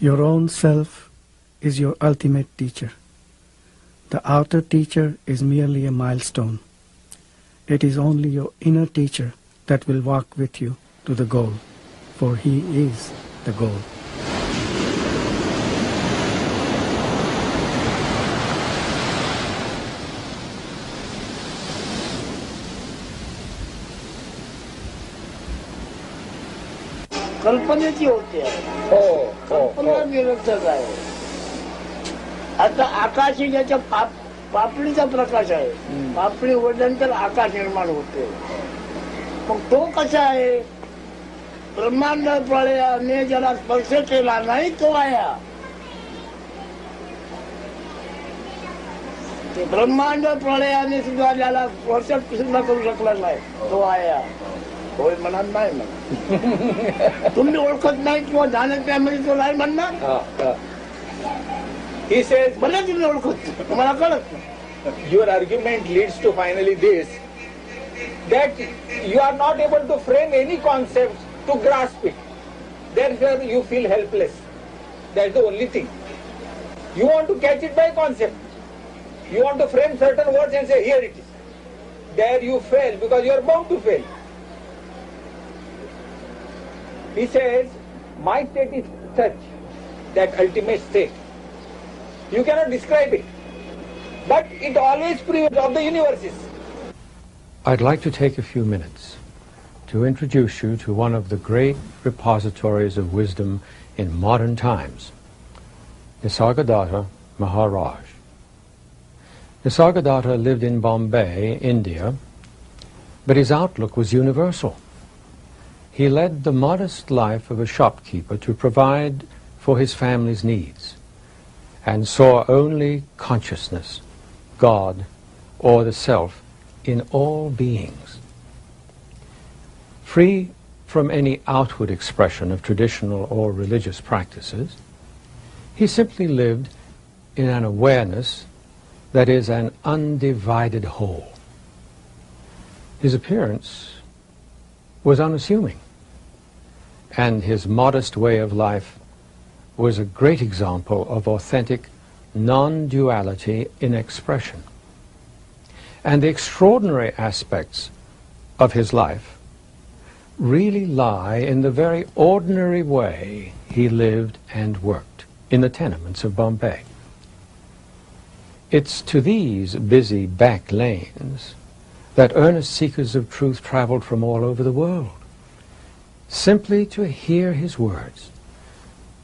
Your own self is your ultimate teacher. The outer teacher is merely a milestone. It is only your inner teacher that will walk with you to the goal, for he is the goal. कल्पनेची होते कल्पना निरर्थक आहे. आता आकाश ही ज्याच्या पापडीचा प्रकाश आहे, पापडी उघडल्यानंतर आकाश निर्माण होते. मग तो कसा आहे? ब्रह्मांड प्रलयाने ज्याला स्पर्श केला नाही तो आया. ते ब्रह्मांड प्रलयाने सुद्धा ज्याला स्पर्श सुद्धा करू शकला नाही तो आया. होय म्हणत नाही म्हणा. तुम्ही ओळखत नाही किंवा जाणत त्यामध्ये तो नाही म्हणणार. He says, भले तुम्ही ओळखत तुम्हाला कळत. your argument leads to finally this, that you are not able to frame any concept to grasp it. Therefore you feel helpless. That's the only thing. You want to catch it by concept. You want to frame certain words and say, here it is. There you fail because you are bound to fail. He says, my state is such, that ultimate state. You cannot describe it. But it always proves of the universes. I'd like to take a few minutes to introduce you to one of the great repositories of wisdom in modern times, Nisargadatta Maharaj. Nisargadatta lived in Bombay, India, but his outlook was universal. He led the modest life of a shopkeeper to provide for his family's needs, and saw only consciousness, God, or the self in all beings. Free from any outward expression of traditional or religious practices, he simply lived in an awareness that is an undivided whole. His appearance was unassuming, and his modest way of life was a great example of authentic non-duality in expression. And the extraordinary aspects of his life really lie in the very ordinary way he lived and worked in the tenements of Bombay. It's to these busy back lanes that earnest seekers of truth traveled from all over the world, simply to hear his words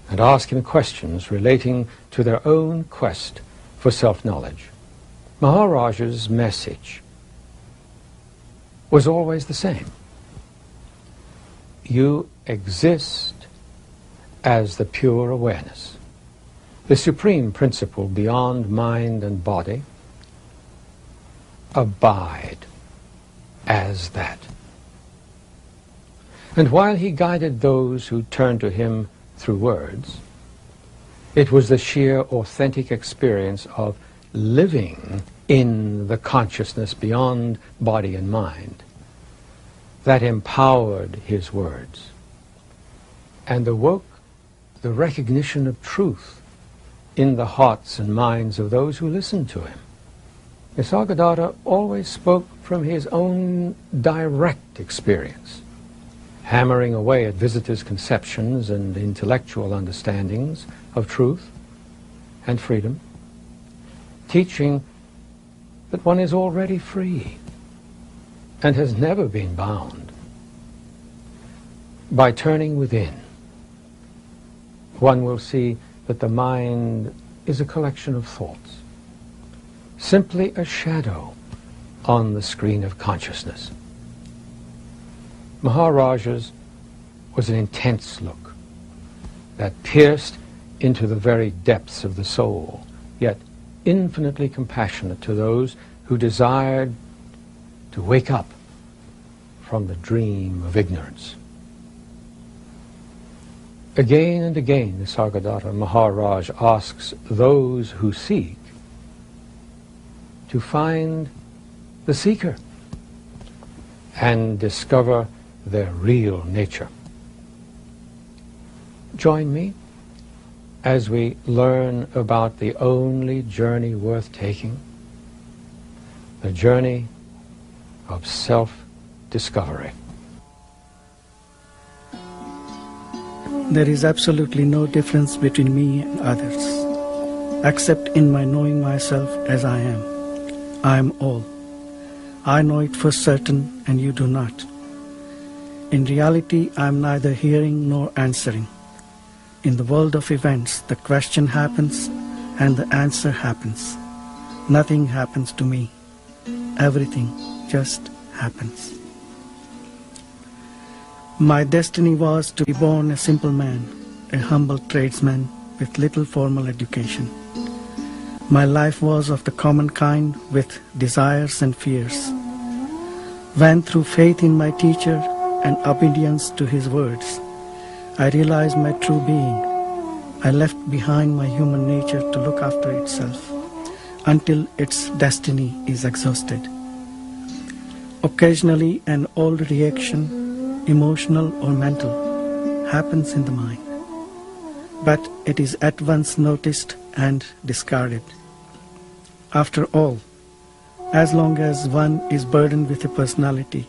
and ask him questions relating to their own quest for self-knowledge. Maharaj's message was always the same. You exist as the pure awareness, the supreme principle beyond mind and body. Abide as that. And while he guided those who turned to him through words, it was the sheer authentic experience of living in the consciousness beyond body and mind that empowered his words and awoke the recognition of truth in the hearts and minds of those who listened to him. Nisargadatta always spoke from his own direct experience, hammering away at visitors' conceptions and intellectual understandings of truth and freedom, teaching that one is already free and has never been bound. By turning within, one will see that the mind is a collection of thoughts, simply a shadow on the screen of consciousness. Maharaj's was an intense look that pierced into the very depths of the soul, yet infinitely compassionate to those who desired to wake up from the dream of ignorance. Again and again, Nisargadatta Maharaj asks those who seek to find the seeker and discover their real nature. Join me as we learn about the only journey worth taking, the journey of self-discovery. There is absolutely no difference between me and others, except in my knowing myself as I am. I am all. I know it for certain and you do not. In reality, I am neither hearing nor answering. In the world of events, the question happens and the answer happens. Nothing happens to me. Everything just happens. My destiny was to be born a simple man, a humble tradesman with little formal education. My life was of the common kind with desires and fears. When through faith in my teacher and obedience to his words, I realized my true being, I left behind my human nature to look after itself until its destiny is exhausted. Occasionally an old reaction, emotional or mental, happens in the mind, but it is at once noticed and discarded. After all, as long as one is burdened with a personality,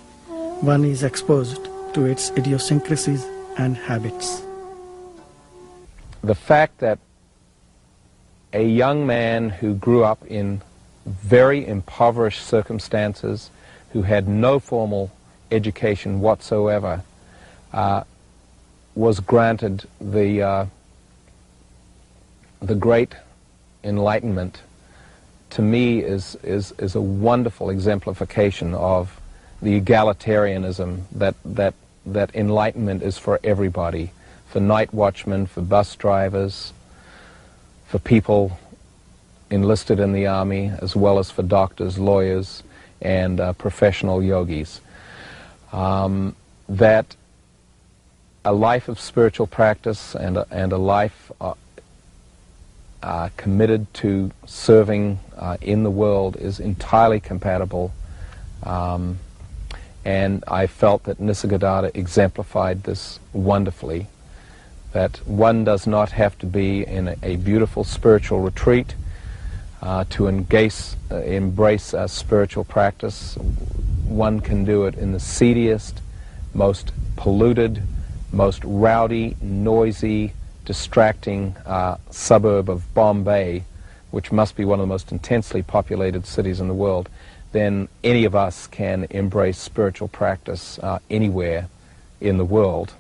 one is exposed to its idiosyncrasies and habits. The fact that a young man who grew up in very impoverished circumstances, who had no formal education whatsoever, was granted the great enlightenment, to me is a wonderful exemplification of the egalitarianism that enlightenment is for everybody, for night watchmen, for bus drivers, for people enlisted in the army, as well as for doctors, lawyers, and professional yogis. That a life of spiritual practice and a life committed to serving in the world is entirely compatible. And I felt that Nisargadatta exemplified this wonderfully, that one does not have to be in a beautiful spiritual retreat to embrace spiritual practice. One can do it in the seediest, most polluted, most rowdy, noisy, distracting suburb of Bombay, which must be one of the most intensely populated cities in the world. Then any of us can embrace spiritual practice anywhere in the world.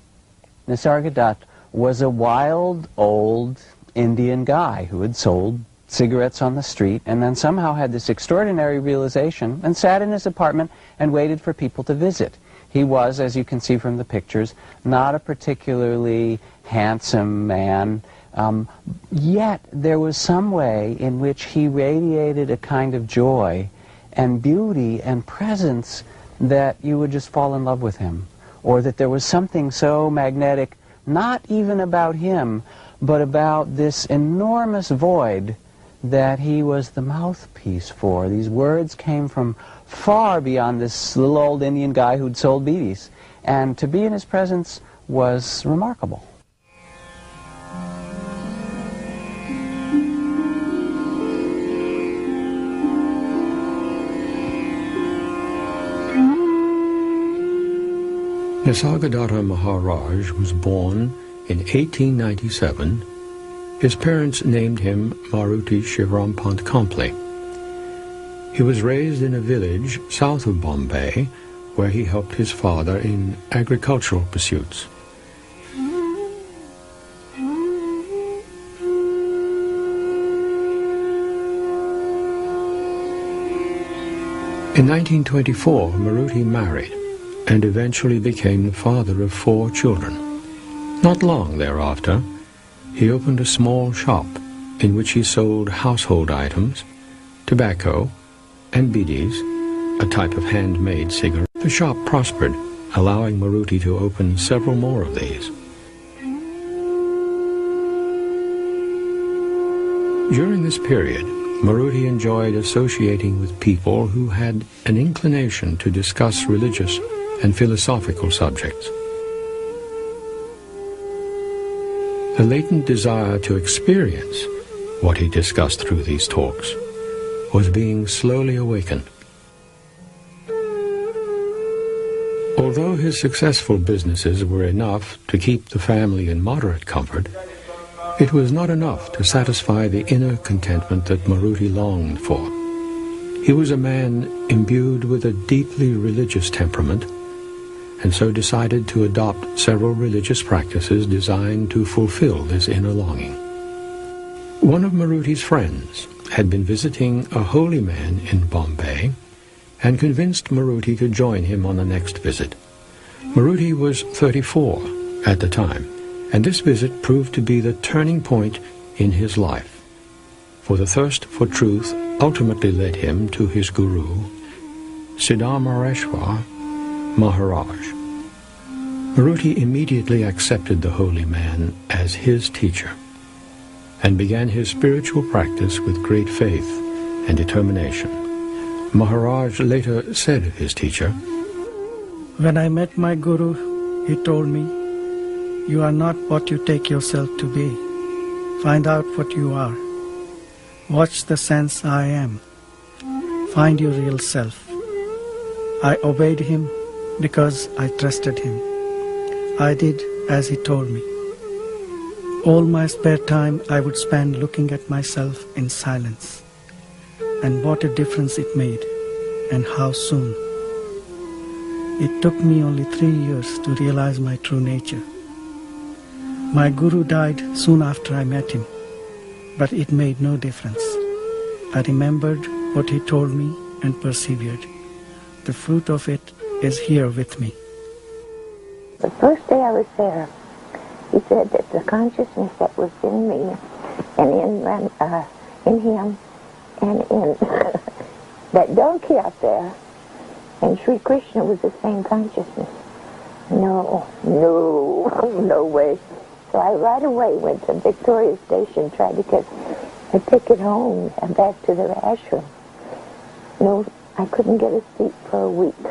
Nisargadatta was a wild, old Indian guy who had sold cigarettes on the street and then somehow had this extraordinary realization and sat in his apartment and waited for people to visit. He was, as you can see from the pictures, not a particularly handsome man, yet there was some way in which he radiated a kind of joy and beauty and presence that you would just fall in love with him, or that there was something so magnetic, not even about him, but about this enormous void that he was the mouthpiece for. These words came from far beyond this little old Indian guy who'd sold beedis, and to be in his presence was remarkable. Nisargadatta Maharaj was born in 1897. His parents named him Maruti Shivrampant Kample. He was raised in a village south of Bombay, where he helped his father in agricultural pursuits. In 1924, Maruti married and eventually became the father of 4 children. Not long thereafter, he opened a small shop in which he sold household items, tobacco, and beedis, a type of handmade cigarette. The shop prospered, allowing Maruti to open several more of these. During this period, Maruti enjoyed associating with people who had an inclination to discuss religious and philosophical subjects. the latent desire to experience what he discussed through these talks was being slowly awakened. Although his successful businesses were enough to keep the family in moderate comfort, it was not enough to satisfy the inner contentment that Maruti longed for. He was a man imbued with a deeply religious temperament, and so decided to adopt several religious practices designed to fulfill this inner longing. One of Maruti's friends had been visiting a holy man in Bombay and convinced Maruti to join him on the next visit. Maruti was 34 at the time, and this visit proved to be the turning point in his life, for the thirst for truth ultimately led him to his guru, Siddhamareshwar Maharaj. Maruti immediately accepted the holy man as his teacher and began his spiritual practice with great faith and determination. Maharaj later said of his teacher, "When I met my guru, he told me, 'You are not what you take yourself to be. Find out what you are. Watch the sense I am. Find your real self.' I obeyed him because I trusted him. I did as he told me. All my spare time I would spend looking at myself in silence. And what a difference it made, and how soon. It took me only 3 years to realize my true nature. My guru died soon after I met him, but it made no difference. I remembered what he told me and persevered. The fruit of it is here with me." The first day I was there, he said that the consciousness that was in me and in him and in that donkey out there and Sri Krishna was the same consciousness. No way. So I right away went to Victoria Station, tried to get a ticket home and back to the ashram. No, I couldn't get a seat for a week.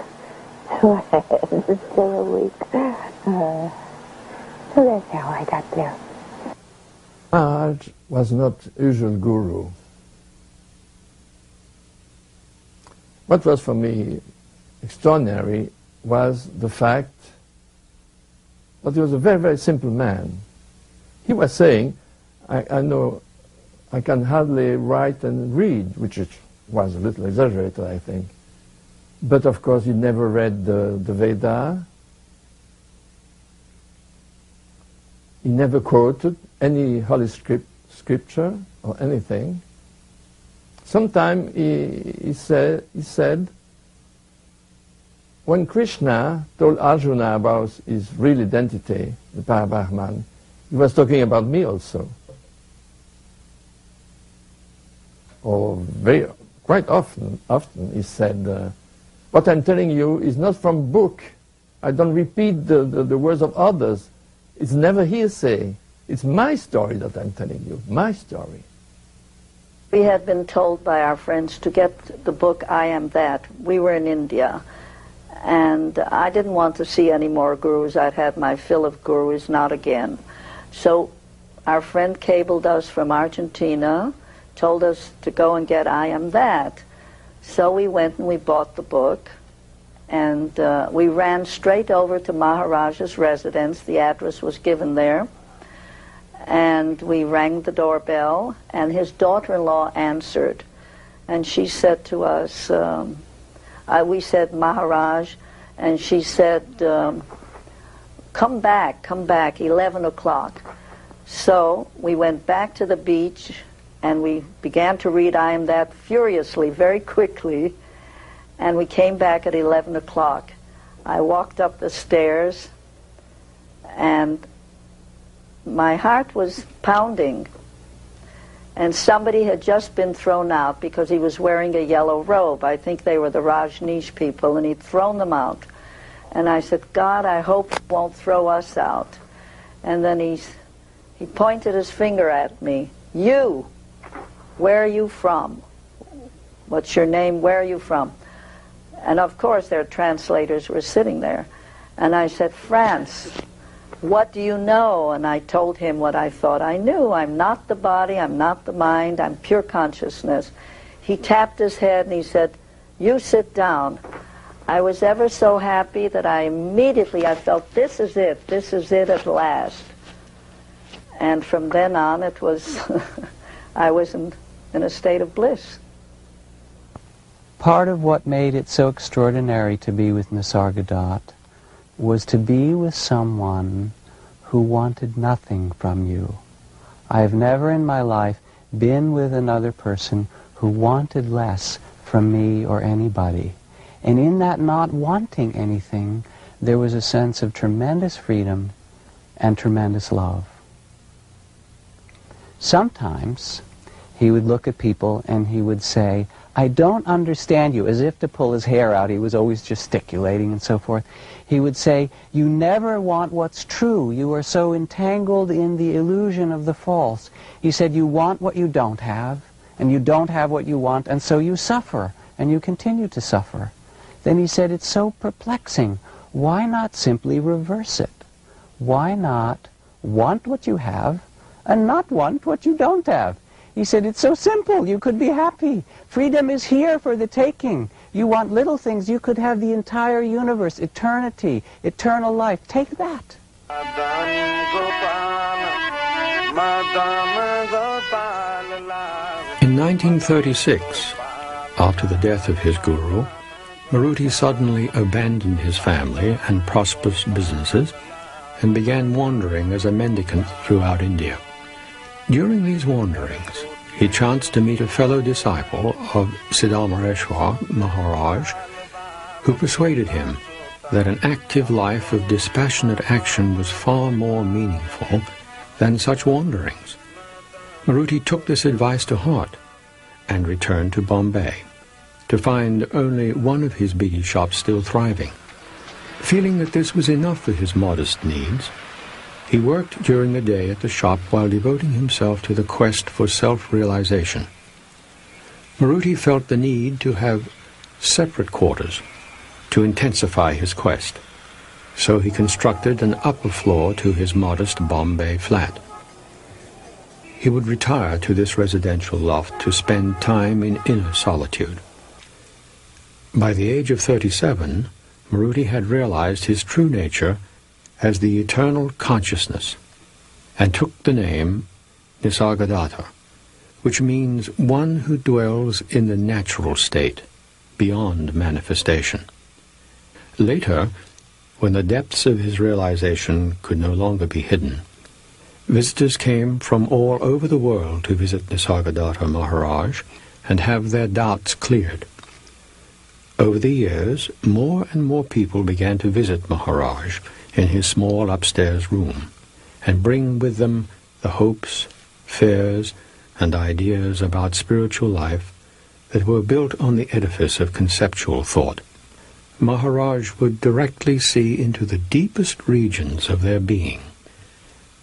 So I had to stay a week. So that's how I got there. Maharaj was not usual guru. What was for me extraordinary was the fact that he was a very, very simple man. He was saying, I know I can hardly write and read, which was a little exaggerated, I think. But of course he never read the Veda. He never quoted any holy scripture or anything. Sometime he said, when Krishna told Arjuna about his real identity, the Parabrahman, he was talking about me also. Or quite often he said, what I'm telling you is not from book. I don't repeat the words of others. It's never hearsay. It's my story that I'm telling you, my story. We had been told by our friends to get the book I Am That. We were in India, and I didn't want to see any more gurus. I'd had my fill of gurus, not again. So our friend cabled us from Argentina, told us to go and get I Am That. So we went and we bought the book, and we ran straight over to Maharaj's residence. The address was given there. And we rang the doorbell, and his daughter-in-law answered. And she said to us, we said, Maharaj, and she said, come back, 11 o'clock. So we went back to the beach, and we began to read I Am That furiously, very quickly, and we came back at 11 o'clock. I walked up the stairs, and my heart was pounding, and somebody had just been thrown out because he was wearing a yellow robe. I think they were the Rajneesh people, and he'd thrown them out. And I said, God, I hope he won't throw us out. And then he pointed his finger at me. You, where are you from? What's your name? Where are you from? And of course their translators were sitting there. And I said, France. what do you know? And I told him what I thought I knew. I'm not the body, I'm not the mind, I'm pure consciousness. He tapped his head and he said, you sit down. I was ever so happy that I felt this is it at last. And from then on it was, I was in a state of bliss. Part of what made it so extraordinary to be with Nisargadatta was to be with someone who wanted nothing from you. I have never in my life been with another person who wanted less from me or anybody. And in that not wanting anything, there was a sense of tremendous freedom and tremendous love. Sometimes he would look at people and he would say, I don't understand you, as if to pull his hair out. He was always gesticulating and so forth. He would say, you never want what's true. You are so entangled in the illusion of the false. He said, you want what you don't have, and you don't have what you want, and so you suffer, and you continue to suffer. Then he said, it's so perplexing. Why not simply reverse it? Why not want what you have and not want what you don't have? He said, it's so simple. You could be happy. Freedom is here for the taking. You want little things. You could have the entire universe, eternity, eternal life. Take that. In 1936, after the death of his guru, Maruti suddenly abandoned his family and prosperous businesses and began wandering as a mendicant throughout India. During these wanderings, he chanced to meet a fellow disciple of Siddhamareshwar Maharaj, who persuaded him that an active life of dispassionate action was far more meaningful than such wanderings. Maruti took this advice to heart and returned to Bombay, to find only one of his beedi shops still thriving. Feeling that this was enough for his modest needs, he worked during the day at the shop while devoting himself to the quest for self-realization. Maruti felt the need to have separate quarters to intensify his quest, so he constructed an upper floor to his modest Bombay flat. He would retire to this residential loft to spend time in inner solitude. By the age of 37, Maruti had realized his true nature as the eternal consciousness, and took the name Nisargadatta, which means one who dwells in the natural state, beyond manifestation. Later, when the depths of his realization could no longer be hidden, visitors came from all over the world to visit Nisargadatta Maharaj and have their doubts cleared. Over the years, more and more people began to visit Maharaj in his small upstairs room, and bring with them the hopes, fears, and ideas about spiritual life that were built on the edifice of conceptual thought. Maharaj would directly see into the deepest regions of their being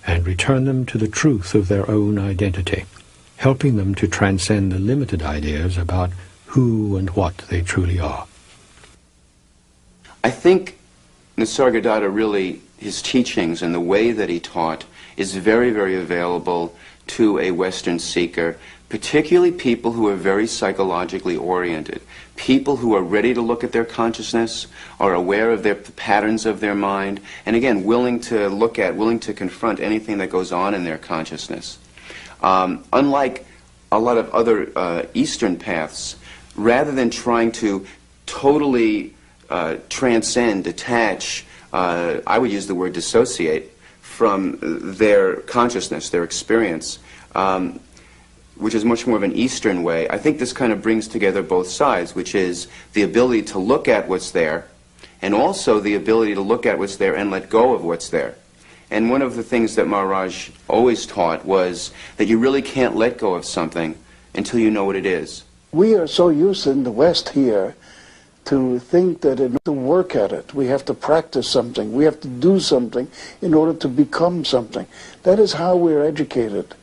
and return them to the truth of their own identity, helping them to transcend the limited ideas about who and what they truly are. I think Nisargadatta really, his teachings and the way that he taught is very, very available to a Western seeker, particularly people who are very psychologically oriented, people who are ready to look at their consciousness, are aware of the patterns of their mind, and again, willing to look at, willing to confront anything that goes on in their consciousness. Unlike a lot of other Eastern paths, rather than trying to totally transcend, detach, I would use the word dissociate from their consciousness, their experience, which is much more of an Eastern way. I think this kind of brings together both sides, which is the ability to look at what's there, and also the ability to look at what's there and let go of what's there. And one of the things that Maharaj always taught was that you really can't let go of something until you know what it is. We are so used in the West here to think that in order to work at it, we have to practice something, we have to do something in order to become something. That is how we're educated.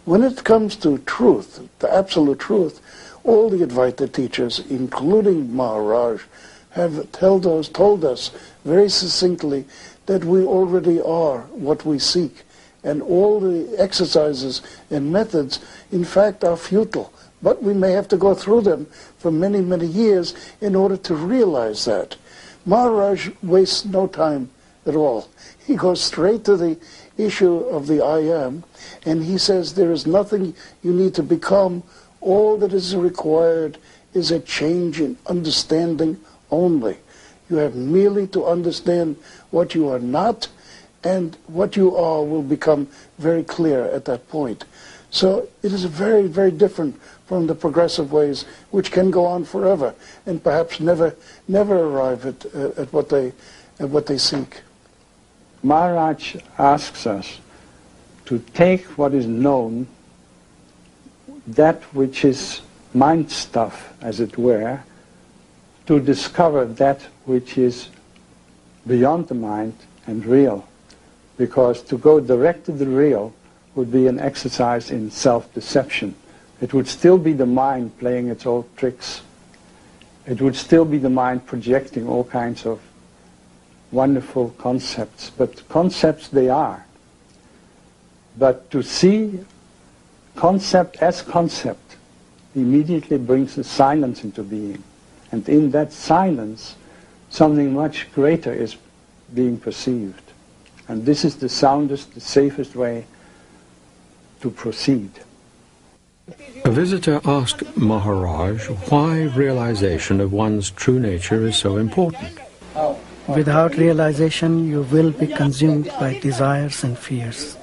When it comes to truth, the absolute truth, all the Advaita teachers, including Maharaj, have told us very succinctly that we already are what we seek. And all the exercises and methods, in fact, are futile. But we may have to go through them for many, many years in order to realize that. Maharaj wastes no time at all. He goes straight to the issue of the I am, and he says there is nothing you need to become. All that is required is a change in understanding only. You have merely to understand what you are not, and what you are will become very clear at that point. So it is very, very different from the progressive ways, which can go on forever and perhaps never arrive at what they seek. Maharaj asks us to take what is known, that which is mind stuff, as it were, to discover that which is beyond the mind and real. Because to go direct to the real would be an exercise in self-deception. It would still be the mind playing its old tricks. It would still be the mind projecting all kinds of wonderful concepts. But concepts they are. But to see concept as concept immediately brings the silence into being. And in that silence, something much greater is being perceived. And this is the soundest, the safest way to proceed. A visitor asked Maharaj why realization of one's true nature is so important. Without realization, you will be consumed by desires and fears,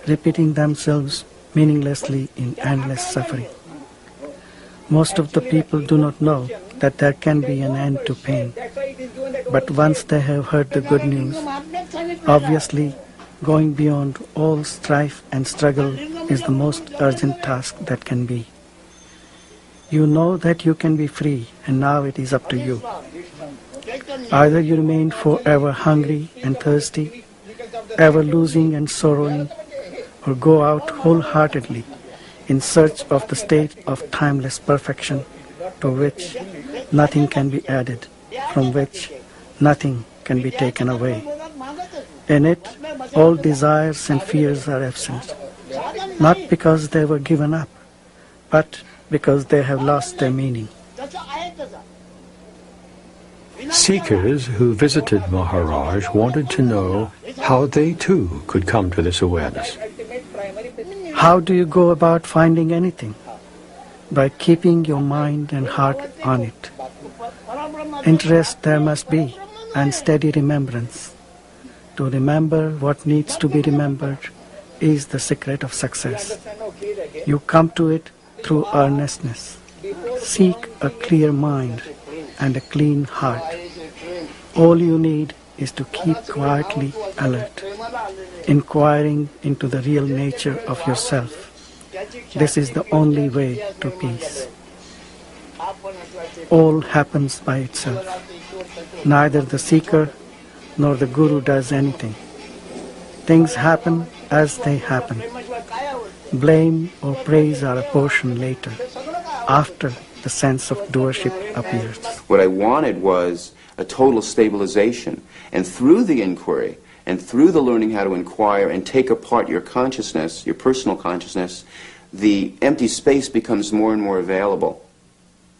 repeating themselves meaninglessly in endless suffering. Most of the people do not know that there can be an end to pain. But once they have heard the good news, obviously going beyond all strife and struggle is the most urgent task that can be. You know that you can be free, and now it is up to you. Either you remain forever hungry and thirsty, ever losing and sorrowing, or go out wholeheartedly in search of the state of timeless perfection, to which nothing can be added, from which nothing can be taken away. In it, all desires and fears are absent, not because they were given up, but because they have lost their meaning. Seekers who visited Maharaj wanted to know how they too could come to this awareness. How do you go about finding anything? By keeping your mind and heart on it. Interest there must be, and steady remembrance. To remember what needs to be remembered is the secret of success. You come to it through earnestness. Seek a clear mind and a clean heart. All you need is to keep quietly alert, inquiring into the real nature of yourself. This is the only way to peace. All happens by itself. Neither the seeker nor the guru does anything. Things happen as they happen. Blame or praise are a portion later, after the sense of doership appears. What I wanted was a total stabilization. And through the inquiry, and through the learning how to inquire and take apart your consciousness, your personal consciousness, the empty space becomes more and more available.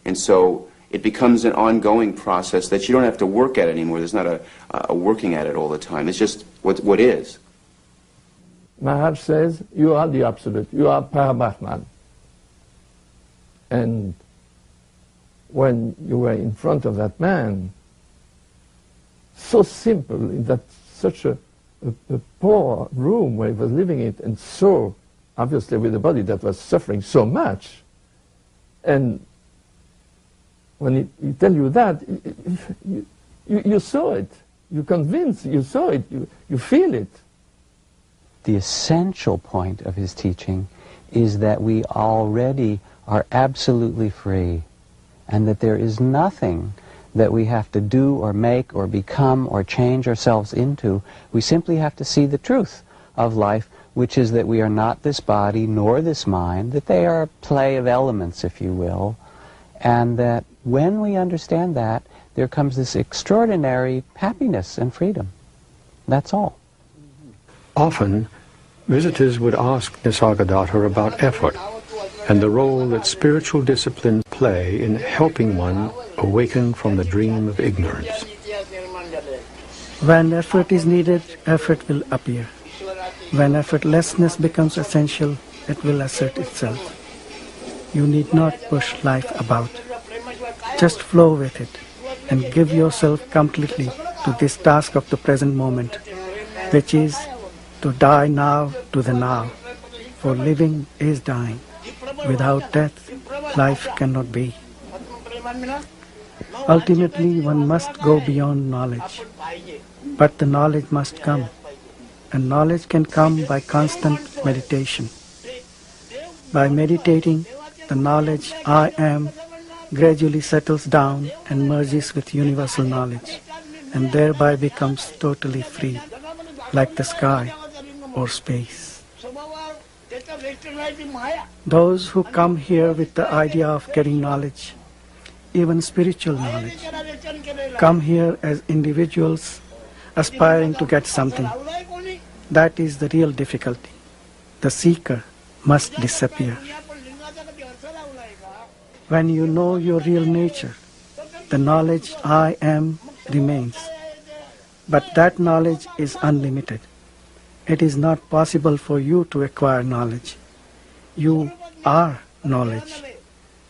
And so it becomes an ongoing process that you don't have to work at anymore. There's not a working at it all the time. It's just what is. Maharaj says, you are the Absolute. You are Paramatman. And when you were in front of that man, so simple, in that such a poor room where he was living in, and so obviously with a body that was suffering so much, and when he tell you that, you saw it, you're convinced, you saw it, you feel it. The essential point of his teaching is that we already are absolutely free, and that there is nothing that we have to do or make or become or change ourselves into. We simply have to see the truth of life, which is that we are not this body nor this mind, that they are a play of elements, if you will, and that when we understand that, there comes this extraordinary happiness and freedom. That's all. Often, visitors would ask Nisargadatta about effort and the role that spiritual disciplines play in helping one awaken from the dream of ignorance. When effort is needed, effort will appear. When effortlessness becomes essential, it will assert itself. You need not push life about. Just flow with it and give yourself completely to this task of the present moment, which is to die now to the now. For living is dying. Without death, life cannot be. Ultimately, one must go beyond knowledge. But the knowledge must come. And knowledge can come by constant meditation. By meditating, the knowledge I am gradually settles down and merges with universal knowledge, and thereby becomes totally free, like the sky or space. Those who come here with the idea of getting knowledge, even spiritual knowledge, come here as individuals aspiring to get something. That is the real difficulty. The seeker must disappear. When you know your real nature, the knowledge I am remains. But that knowledge is unlimited. It is not possible for you to acquire knowledge. You are knowledge.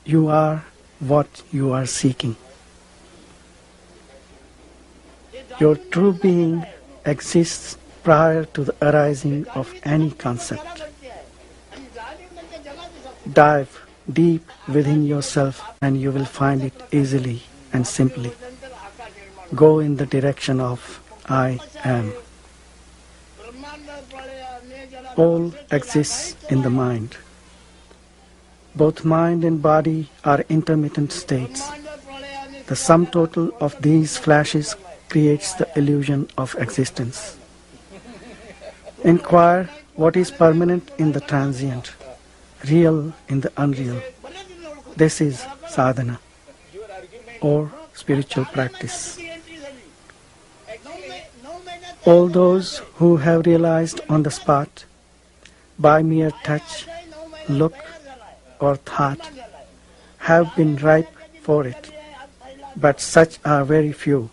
You are what you are seeking. Your true being exists prior to the arising of any concept. Dive deep within yourself and you will find it easily and simply. Go in the direction of I am. All exists in the mind. Both mind and body are intermittent states. The sum total of these flashes creates the illusion of existence. Inquire what is permanent in the transient, real in the unreal. This is sadhana, or spiritual practice. All those who have realized on the spot, by mere touch, look, or thought, have been ripe for it, but such are very few.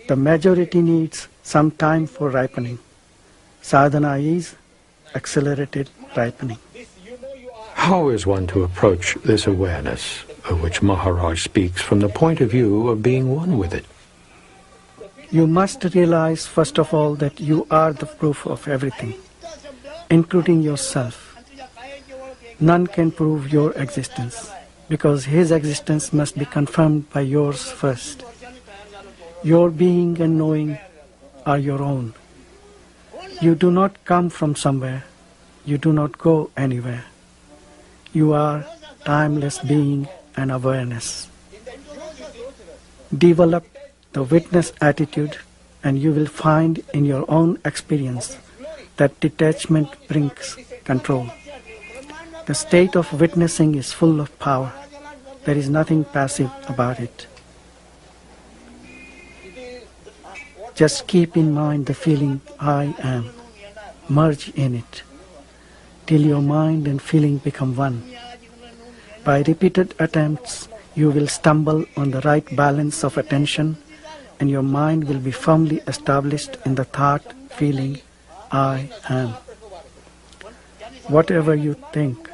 The majority needs some time for ripening. Sadhana is accelerated ripening. How is one to approach this awareness, of which Maharaj speaks, from the point of view of being one with it? You must realize, first of all, that you are the proof of everything, including yourself. None can prove your existence, because his existence must be confirmed by yours first. Your being and knowing are your own. You do not come from somewhere. You do not go anywhere. You are timeless being and awareness. Develop the witness attitude and you will find in your own experience that detachment brings control. The state of witnessing is full of power. There is nothing passive about it. Just keep in mind the feeling I am. Merge in it till your mind and feeling become one. By repeated attempts, you will stumble on the right balance of attention and your mind will be firmly established in the thought, feeling, I am. Whatever you think,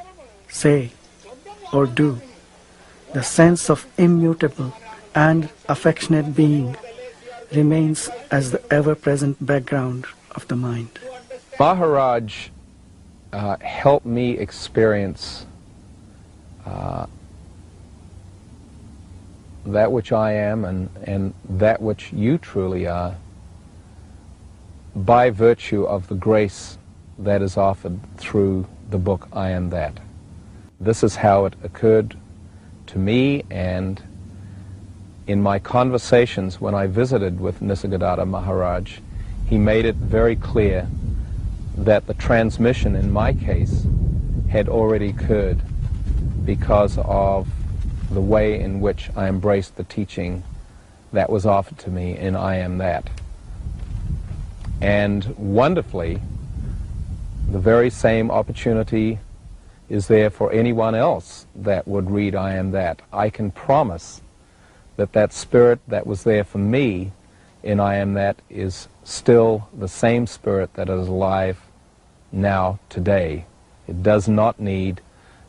say, or do, the sense of immutable and affectionate being remains as the ever-present background of the mind. Maharaj helped me experience that which I am and that which you truly are by virtue of the grace that is offered through the book I Am That. This is how it occurred to me, and in my conversations when I visited with Nisargadatta Maharaj, he made it very clear that the transmission in my case had already occurred because of the way in which I embraced the teaching that was offered to me in I Am That. And wonderfully, the very same opportunity is there for anyone else that would read I Am That. I can promise that that spirit that was there for me in I Am That is still the same spirit that is alive now, today. It does not need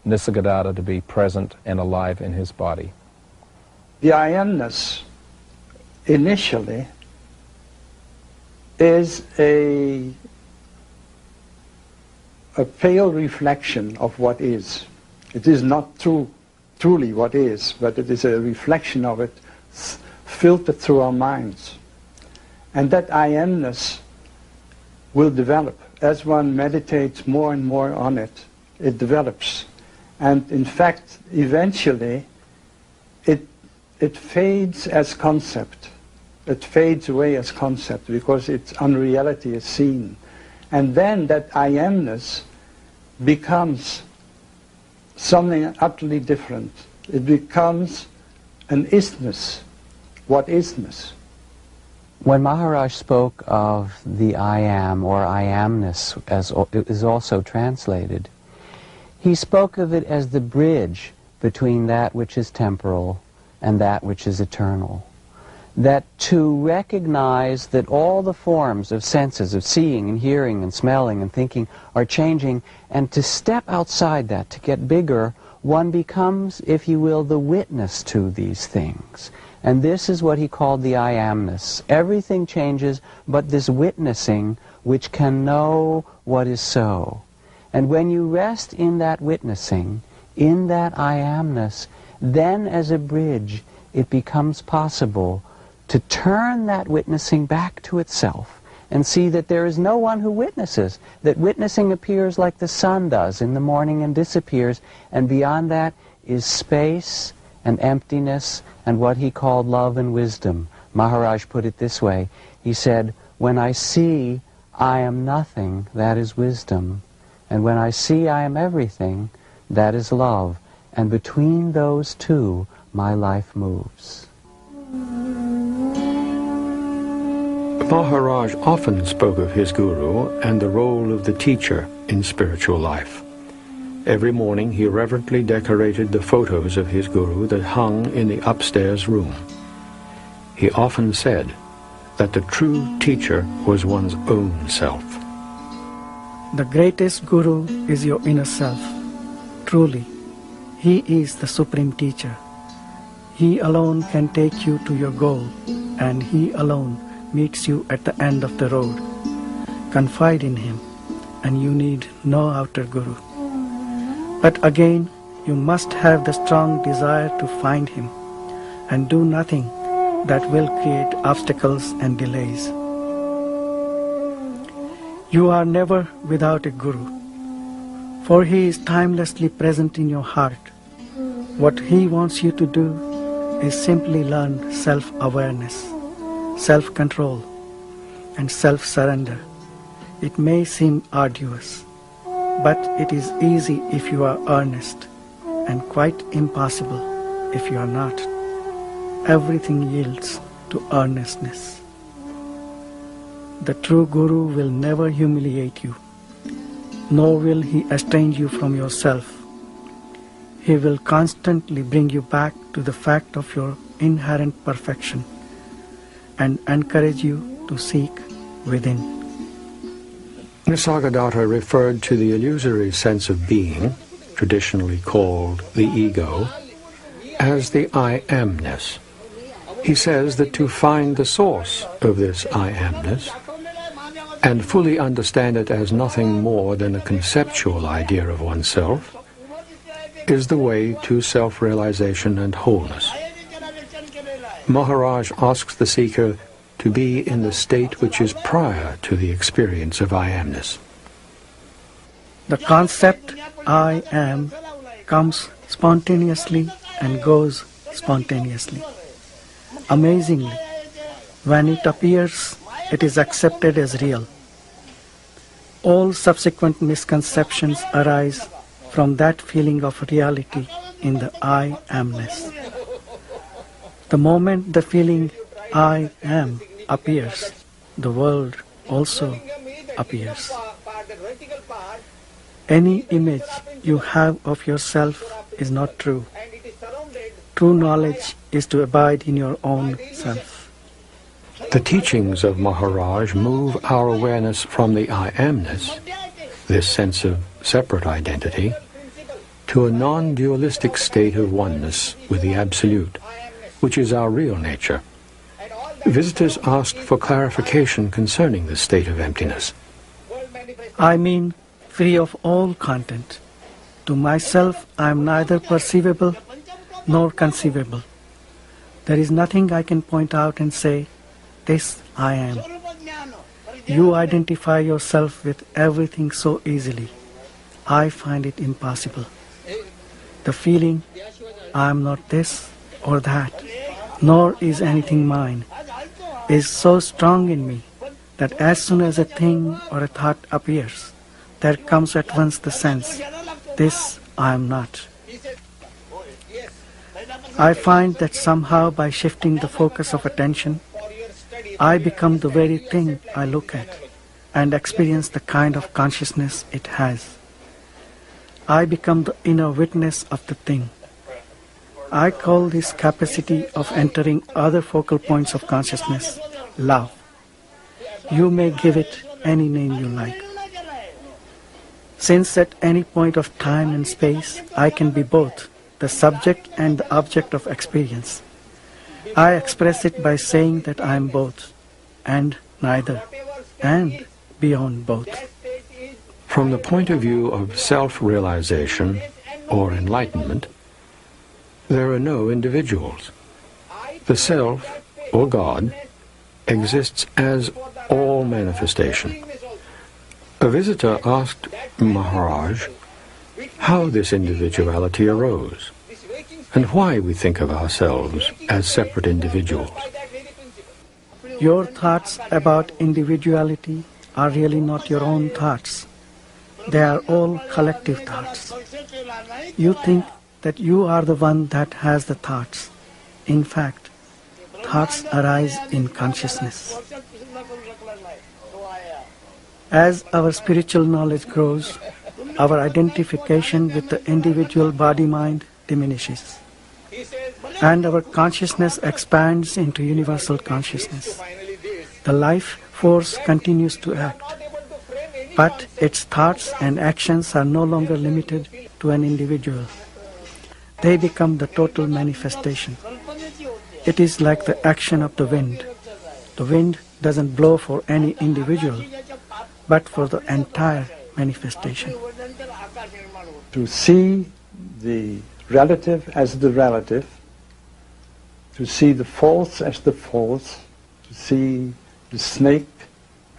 Nisargadatta to be present and alive in his body. The I Amness initially is a pale reflection of what is. It is not truly what is, but it is a reflection of it filtered through our minds. And that I Amness will develop. As one meditates more and more on it, it develops. And in fact, eventually, it fades as concept. It fades away as concept because its unreality is seen. And then that I Amness becomes something utterly different. It becomes an isness. What isness? When Maharaj spoke of the I Am, or I Amness, as it is also translated, he spoke of it as the bridge between that which is temporal and that which is eternal. That to recognize that all the forms of senses, of seeing and hearing and smelling and thinking are changing, and to step outside that, to get bigger, one becomes, if you will, the witness to these things. And this is what he called the I Amness. Everything changes, but this witnessing which can know what is so. And when you rest in that witnessing, in that I Amness, then as a bridge it becomes possible to turn that witnessing back to itself and see that there is no one who witnesses, that witnessing appears like the sun does in the morning and disappears, and beyond that is space and emptiness and what he called love and wisdom. Maharaj put it this way. He said, when I see I am nothing, that is wisdom. And when I see I am everything, that is love. And between those two, my life moves. Maharaj often spoke of his guru and the role of the teacher in spiritual life. Every morning he reverently decorated the photos of his guru that hung in the upstairs room. He often said that the true teacher was one's own self. The greatest guru is your inner self. Truly, he is the supreme teacher. He alone can take you to your goal, and he alone meets you at the end of the road. Confide in him, and you need no outer guru. But again, you must have the strong desire to find him, and do nothing that will create obstacles and delays. You are never without a guru, for he is timelessly present in your heart. What he wants you to do is simply learn self-awareness, self-control, and self-surrender. It may seem arduous, but it is easy if you are earnest, and quite impossible if you are not. Everything yields to earnestness. The true guru will never humiliate you, nor will he estrange you from yourself. He will constantly bring you back to the fact of your inherent perfection and encourage you to seek within. Nisargadatta referred to the illusory sense of being, traditionally called the ego, as the I Amness. He says that to find the source of this I Amness and fully understand it as nothing more than a conceptual idea of oneself is the way to self-realization and wholeness. Maharaj asks the seeker to be in the state which is prior to the experience of I Amness. The concept I am comes spontaneously and goes spontaneously. Amazingly, when it appears, it is accepted as real. All subsequent misconceptions arise from that feeling of reality in the I Amness. The moment the feeling I am appears, the world also appears. Any image you have of yourself is not true. True knowledge is to abide in your own self. The teachings of Maharaj move our awareness from the I amness, this sense of separate identity, to a non-dualistic state of oneness with the Absolute, which is our real nature. Visitors asked for clarification concerning this state of emptiness. I mean, free of all content. To myself, I am neither perceivable nor conceivable. There is nothing I can point out and say, this I am. You identify yourself with everything so easily. I find it impossible. The feeling, I am not this or that, nor is anything mine, is so strong in me that as soon as a thing or a thought appears, there comes at once the sense, this I am not. I find that somehow by shifting the focus of attention, I become the very thing I look at and experience the kind of consciousness it has. I become the inner witness of the thing. I call this capacity of entering other focal points of consciousness love. You may give it any name you like. Since at any point of time and space I can be both the subject and the object of experience, I express it by saying that I am both, and neither, and beyond both. From the point of view of self-realization or enlightenment, there are no individuals. The Self, or God, exists as all manifestation. A visitor asked Maharaj how this individuality arose, and why we think of ourselves as separate individuals. Your thoughts about individuality are really not your own thoughts. They are all collective thoughts. You think that you are the one that has the thoughts. In fact, thoughts arise in consciousness. As our spiritual knowledge grows, our identification with the individual body-mind diminishes, and our consciousness expands into universal consciousness. The life force continues to act, but its thoughts and actions are no longer limited to an individual. They become the total manifestation. It is like the action of the wind. The wind doesn't blow for any individual, but for the entire manifestation. To see the relative as the relative, to see the false as the false, to see the snake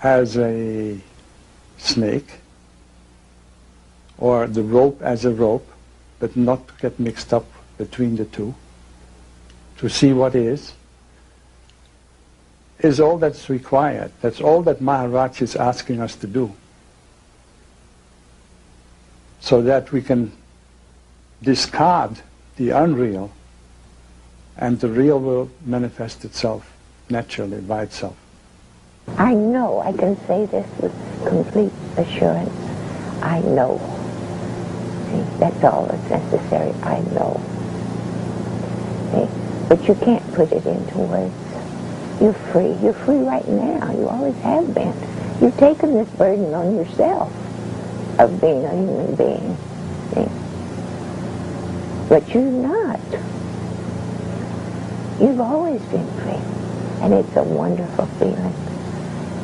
as a snake, or the rope as a rope, but not to get mixed up between the two, to see what is all that's required. That's all that Maharaj is asking us to do, so that we can discard the unreal and the real will manifest itself naturally by itself. I know, I can say this with complete assurance. I know. See, that's all that's necessary. I know. See, but you can't put it into words. You're free. You're free right now. You always have been. You've taken this burden on yourself of being a human being. See? But you're not. You've always been free. And it's a wonderful feeling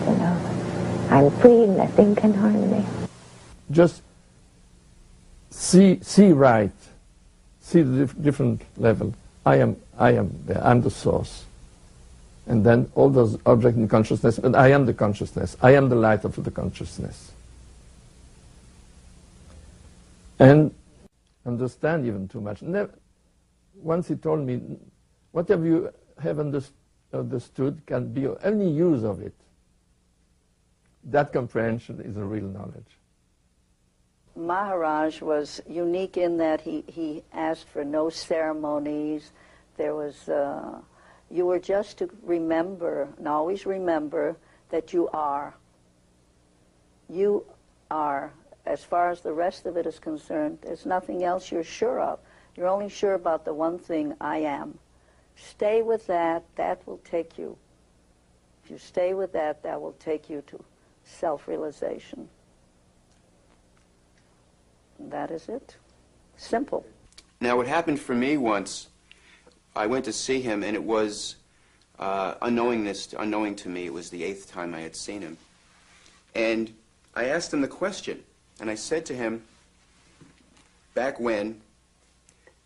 to know I'm free, nothing can harm me. Just see right. See the different level. I am there. I'm the source. And then all those objects in consciousness, but I am the consciousness. I am the light of the consciousness. And understand even too much. Once he told me, whatever you have understood can be of any use of it. That comprehension is a real knowledge. Maharaj was unique in that he asked for no ceremonies. There was, you were just to remember, and always remember, that you are you are, as far as the rest of it is concerned, there's nothing else you're sure of. You're only sure about the one thing, I am. Stay with that. That will take you. If you stay with that, that will take you to self-realization. And that is it. Simple. Now, what happened for me once, I went to see him, and it was unknowing to me. It was the 8th time I had seen him. And I asked him the question, and I said to him, back when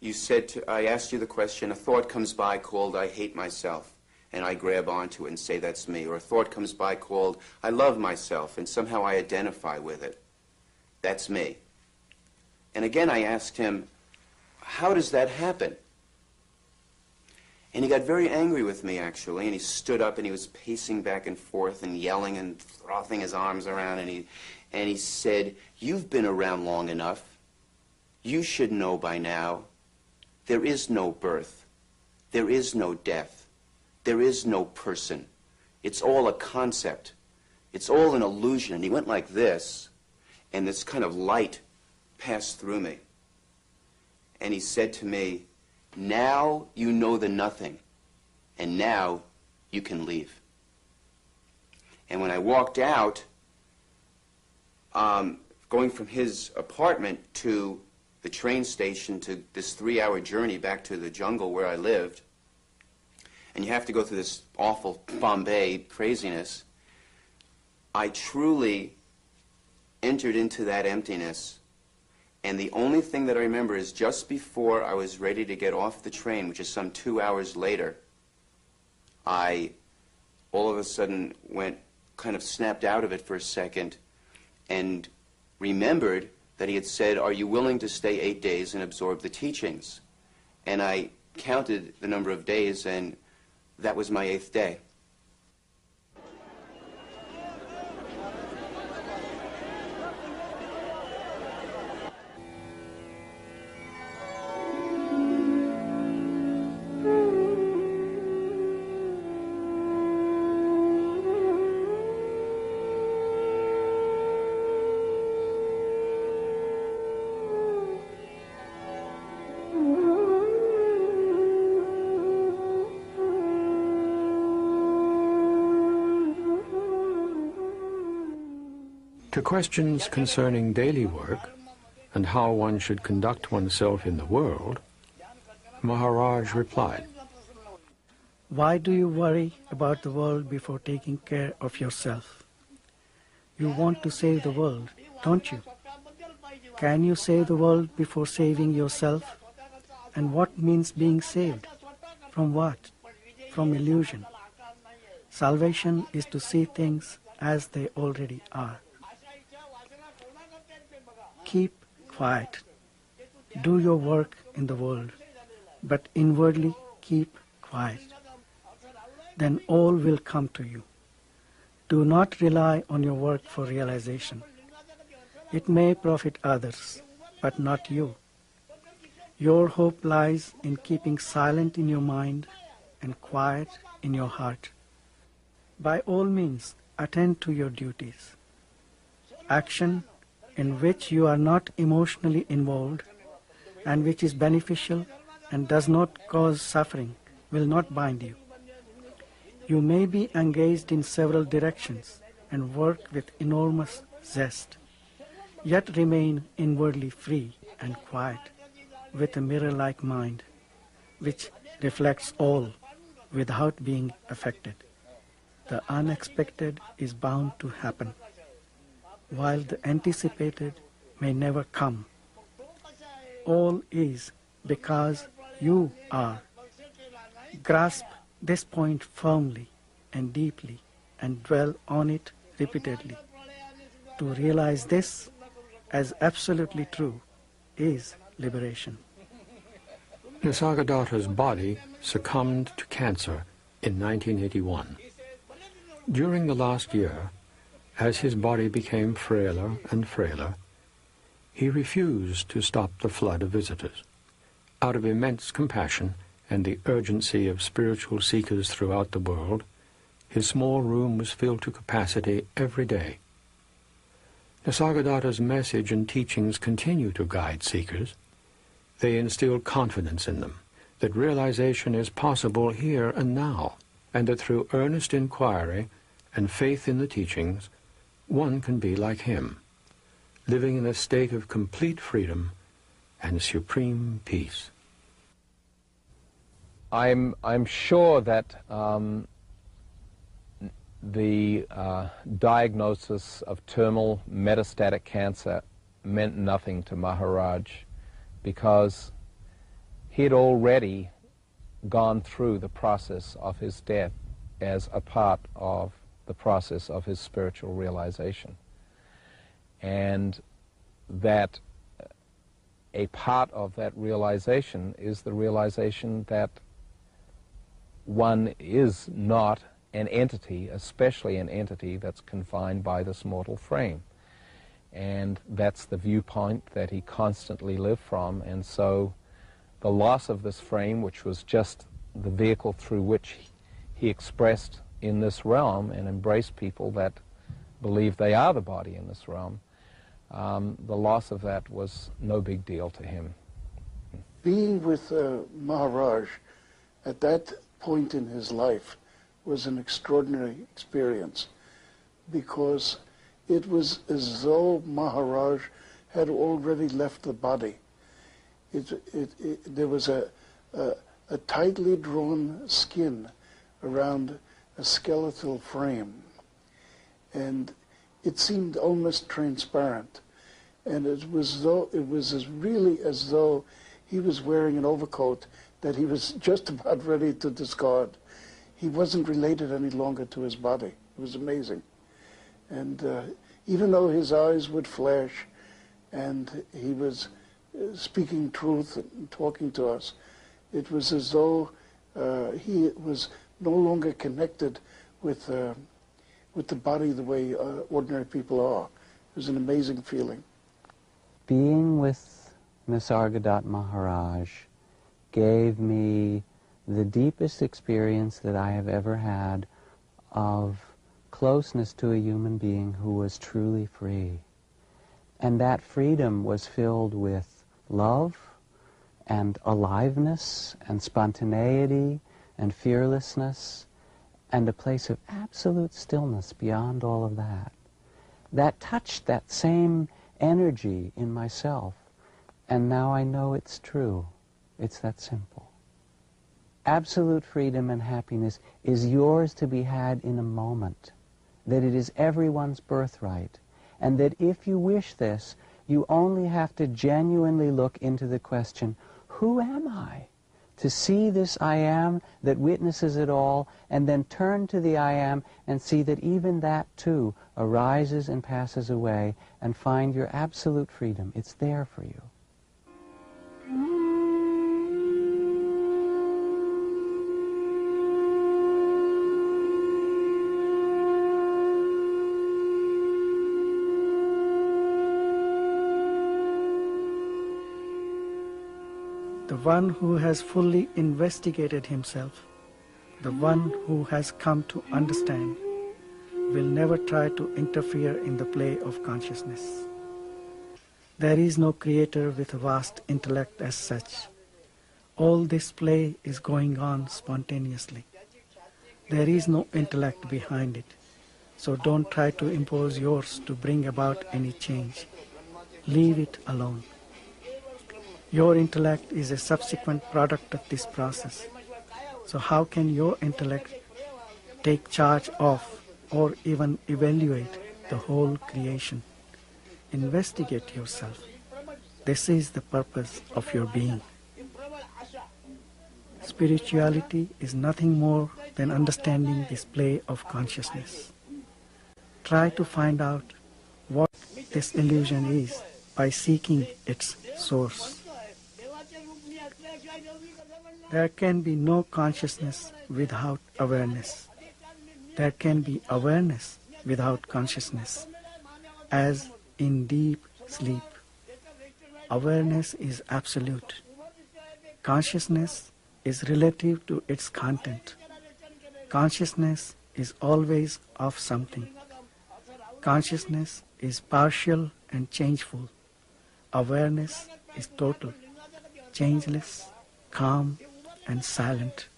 I asked you the question, a thought comes by called, I hate myself, and I grab onto it and say that's me. Or a thought comes by called, I love myself, and somehow I identify with it. That's me. And again I asked him, how does that happen? And he got very angry with me, actually, and he stood up and he was pacing back and forth and yelling and frothing his arms around, and he said, you've been around long enough. You should know by now. There is no birth. There is no death. There is no person. It's all a concept. It's all an illusion. And he went like this, and this kind of light passed through me. And he said to me, now you know the nothing, and now you can leave. And when I walked out, going from his apartment to the train station to this 3-hour journey back to the jungle where I lived, and you have to go through this awful Bombay craziness, I truly entered into that emptiness. And the only thing that I remember is just before I was ready to get off the train, which is some 2 hours later, I all of a sudden kind of snapped out of it for a second and remembered that he had said, are you willing to stay 8 days and absorb the teachings? And I counted the number of days, and that was my 8th day. To questions concerning daily work and how one should conduct oneself in the world, Maharaj replied, why do you worry about the world before taking care of yourself? You want to save the world, don't you? Can you save the world before saving yourself? And what means being saved? From what? From illusion. Salvation is to see things as they already are. Keep quiet. Do your work in the world, but inwardly keep quiet. Then all will come to you. Do not rely on your work for realization. It may profit others, but not you. Your hope lies in keeping silent in your mind and quiet in your heart. By all means, attend to your duties. Action in which you are not emotionally involved and which is beneficial and does not cause suffering will not bind you. You may be engaged in several directions and work with enormous zest, yet remain inwardly free and quiet with a mirror-like mind which reflects all without being affected. The unexpected is bound to happen, while the anticipated may never come. All is because you are. Grasp this point firmly and deeply and dwell on it repeatedly. To realize this as absolutely true is liberation. Nisargadatta's body succumbed to cancer in 1981. During the last year, as his body became frailer and frailer, he refused to stop the flood of visitors. Out of immense compassion and the urgency of spiritual seekers throughout the world, his small room was filled to capacity every day. Nisargadatta's message and teachings continue to guide seekers. They instill confidence in them, that realization is possible here and now, and that through earnest inquiry and faith in the teachings, one can be like him, living in a state of complete freedom and supreme peace. I'm sure that the diagnosis of terminal metastatic cancer meant nothing to Maharaj, because he had already gone through the process of his death as a part of the process of his spiritual realization. And that a part of that realization is the realization that one is not an entity, especially an entity that's confined by this mortal frame. And that's the viewpoint that he constantly lived from. And so the loss of this frame, which was just the vehicle through which he expressed in this realm and embraced people that believe they are the body in this realm, the loss of that was no big deal to him. Being with Maharaj at that point in his life was an extraordinary experience, because it was as though Maharaj had already left the body. There was a tightly drawn skin around a skeletal frame, and it seemed almost transparent. And it was really as though he was wearing an overcoat that he was just about ready to discard. He wasn't related any longer to his body. It was amazing. And even though his eyes would flash and he was speaking truth and talking to us, it was as though he was no longer connected with the body the way ordinary people are. It was an amazing feeling. Being with Nisargadatta Maharaj gave me the deepest experience that I have ever had of closeness to a human being who was truly free. And that freedom was filled with love and aliveness and spontaneity and fearlessness and a place of absolute stillness beyond all of that. That touched that same energy in myself, and now I know it's true. It's that simple. Absolute freedom and happiness is yours to be had in a moment, that it is everyone's birthright, and that if you wish this, you only have to genuinely look into the question, who am I? To see this I am that witnesses it all, and then turn to the I am and see that even that too arises and passes away, and find your absolute freedom. It's there for you. The one who has fully investigated himself, the one who has come to understand, will never try to interfere in the play of consciousness. There is no creator with a vast intellect as such. All this play is going on spontaneously. There is no intellect behind it, so don't try to impose yours to bring about any change. Leave it alone. Your intellect is a subsequent product of this process. So how can your intellect take charge of or even evaluate the whole creation? Investigate yourself. This is the purpose of your being. Spirituality is nothing more than understanding this play of consciousness. Try to find out what this illusion is by seeking its source. There can be no consciousness without awareness. There can be awareness without consciousness, as in deep sleep. Awareness is absolute. Consciousness is relative to its content. Consciousness is always of something. Consciousness is partial and changeful. Awareness is total, changeless, calm and silent.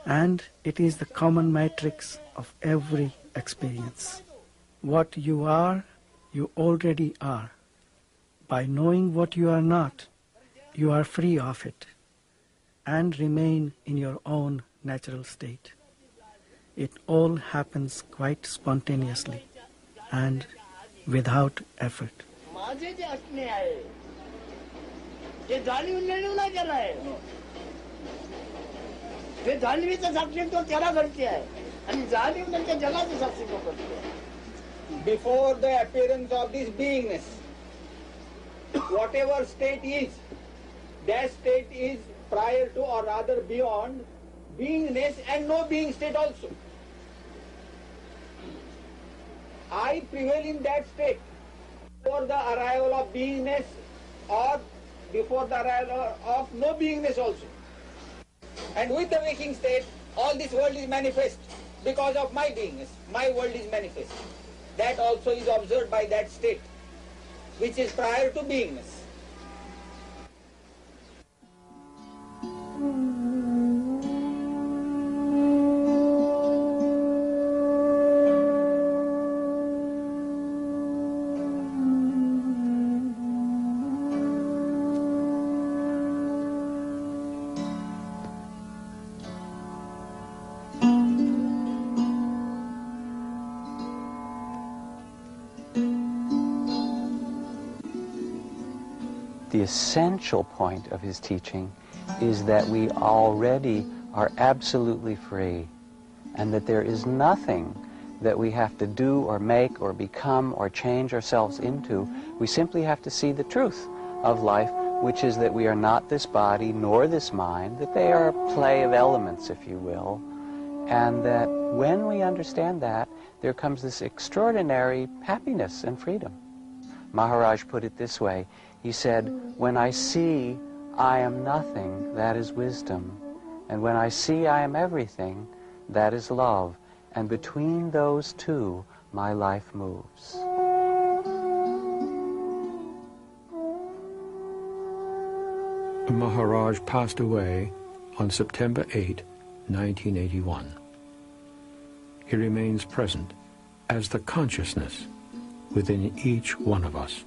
And it is the common matrix of every experience. What you are, you already are. By knowing what you are not, you are free of it and remain in your own natural state. It all happens quite spontaneously and without effort. माझे जे असणे आहे ते जाणीव निर्णय नाही केला आहे. जे जाणीवीचं साक्षीत्व त्याला घडते आहे आणि जाणीव म्हणजे जगाचं साक्षीत्व करते आहे. Before the appearance of this beingness, whatever state is, that state is prior to or rather beyond beingness and no being state also. I prevail in that state before the arrival of beingness or before the arrival of no beingness also. And with the waking state, all this world is manifest because of my beingness. My world is manifest. That also is observed by that state, which is prior to beingness. The essential point of his teaching is that we already are absolutely free, and that there is nothing that we have to do or make or become or change ourselves into. We simply have to see the truth of life, which is that we are not this body nor this mind, that they are a play of elements, if you will, and that when we understand that, there comes this extraordinary happiness and freedom. Maharaj put it this way. He said, when I see I am nothing, that is wisdom. And when I see I am everything, that is love. And between those two, my life moves. Maharaj passed away on September 8, 1981. He remains present as the consciousness within each one of us.